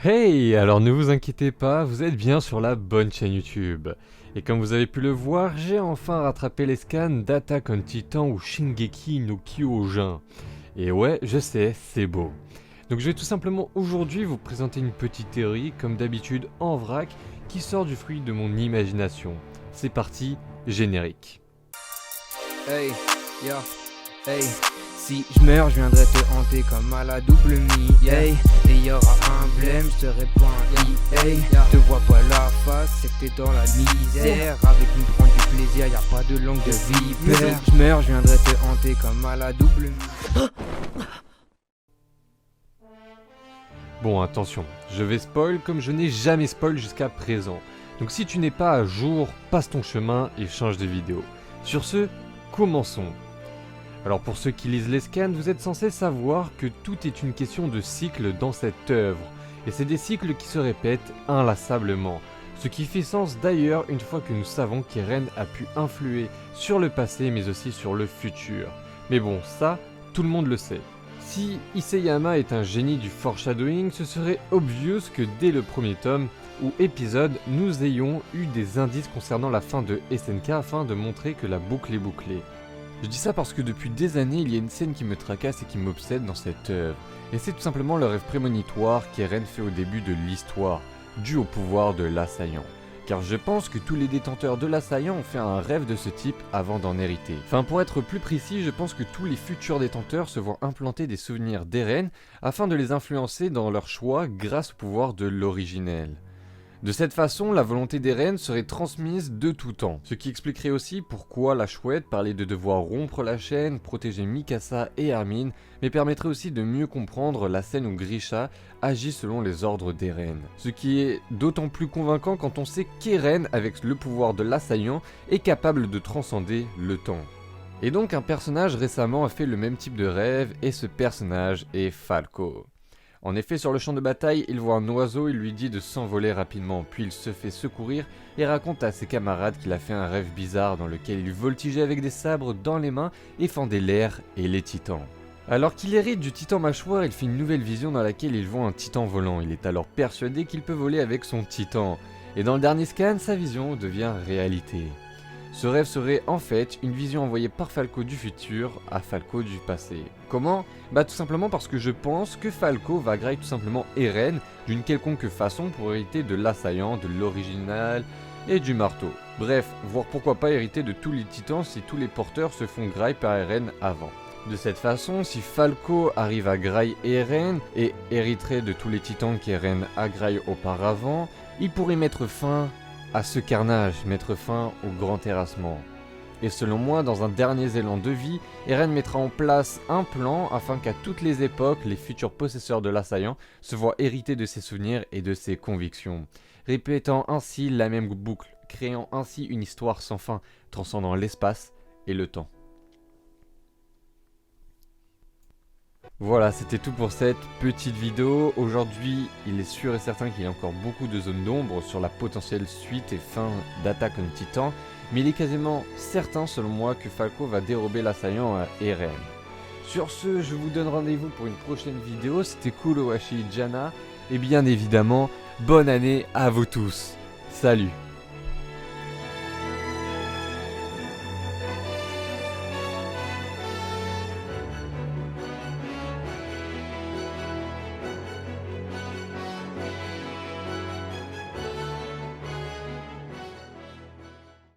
Hey, alors ne vous inquiétez pas, vous êtes bien sur la bonne chaîne YouTube. Et comme vous avez pu le voir, j'ai enfin rattrapé les scans d'Attack on Titan ou Shingeki no Kyojin. Et ouais, je sais, c'est beau. Donc je vais tout simplement aujourd'hui vous présenter une petite théorie, comme d'habitude en vrac, qui sort du fruit de mon imagination. C'est parti, générique. Hey, yo, hey. Si je meurs, je viendrai te hanter comme à la double mi. Hey, et y'aura un blême, je te réponds un hey. Te vois pas la face, c'est que t'es dans la misère. Avec nous prendre du plaisir, y a pas de langue de vipère. Si je meurs, je viendrai te hanter comme à la double mi. Bon, attention, je vais spoil comme je n'ai jamais spoil jusqu'à présent. Donc si tu n'es pas à jour, passe ton chemin et change de vidéo. Sur ce, commençons. Alors pour ceux qui lisent les scans, vous êtes censés savoir que tout est une question de cycle dans cette œuvre. Et c'est des cycles qui se répètent inlassablement. Ce qui fait sens d'ailleurs une fois que nous savons qu'Eren a pu influer sur le passé mais aussi sur le futur. Mais bon, ça, tout le monde le sait. Si Isayama est un génie du foreshadowing, ce serait obvious que dès le premier tome ou épisode, nous ayons eu des indices concernant la fin de SNK afin de montrer que la boucle est bouclée. Je dis ça parce que depuis des années, il y a une scène qui me tracasse et qui m'obsède dans cette œuvre. Et c'est tout simplement le rêve prémonitoire qu'Eren fait au début de l'histoire, dû au pouvoir de l'assaillant. Car je pense que tous les détenteurs de l'assaillant ont fait un rêve de ce type avant d'en hériter. Enfin, pour être plus précis, je pense que tous les futurs détenteurs se voient implanter des souvenirs d'Eren afin de les influencer dans leur choix grâce au pouvoir de l'originel. De cette façon, la volonté d'Eren serait transmise de tout temps, ce qui expliquerait aussi pourquoi la chouette parlait de devoir rompre la chaîne, protéger Mikasa et Armin, mais permettrait aussi de mieux comprendre la scène où Grisha agit selon les ordres d'Eren. Ce qui est d'autant plus convaincant quand on sait qu'Eren, avec le pouvoir de l'assaillant, est capable de transcender le temps. Et donc un personnage récemment a fait le même type de rêve, et ce personnage est Falco. En effet, sur le champ de bataille, il voit un oiseau et lui dit de s'envoler rapidement, puis il se fait secourir et raconte à ses camarades qu'il a fait un rêve bizarre dans lequel il voltigeait avec des sabres dans les mains et fendait l'air et les titans. Alors qu'il hérite du titan mâchoire, il fait une nouvelle vision dans laquelle il voit un titan volant. Il est alors persuadé qu'il peut voler avec son titan. Et dans le dernier scan, sa vision devient réalité. Ce rêve serait en fait une vision envoyée par Falco du futur à Falco du passé. Comment ? Bah tout simplement parce que je pense que Falco va grailler tout simplement Eren d'une quelconque façon pour hériter de l'assaillant, de l'original et du marteau. Bref, voire pourquoi pas hériter de tous les titans si tous les porteurs se font grailler par Eren avant. De cette façon, si Falco arrive à grailler Eren et hériterait de tous les titans qu'Eren a graillé auparavant, il pourrait mettre fin à ce carnage, mettre fin au grand terrassement. Et selon moi, dans un dernier élan de vie, Eren mettra en place un plan afin qu'à toutes les époques, les futurs possesseurs de l'assaillant se voient hériter de ses souvenirs et de ses convictions, répétant ainsi la même boucle, créant ainsi une histoire sans fin, transcendant l'espace et le temps. Voilà, c'était tout pour cette petite vidéo. Aujourd'hui, il est sûr et certain qu'il y a encore beaucoup de zones d'ombre sur la potentielle suite et fin d'Attack on Titan, mais il est quasiment certain selon moi que Falco va dérober l'assaillant à Eren. Sur ce, je vous donne rendez-vous pour une prochaine vidéo. C'était Kurohashi Jana, et bien évidemment, bonne année à vous tous. Salut!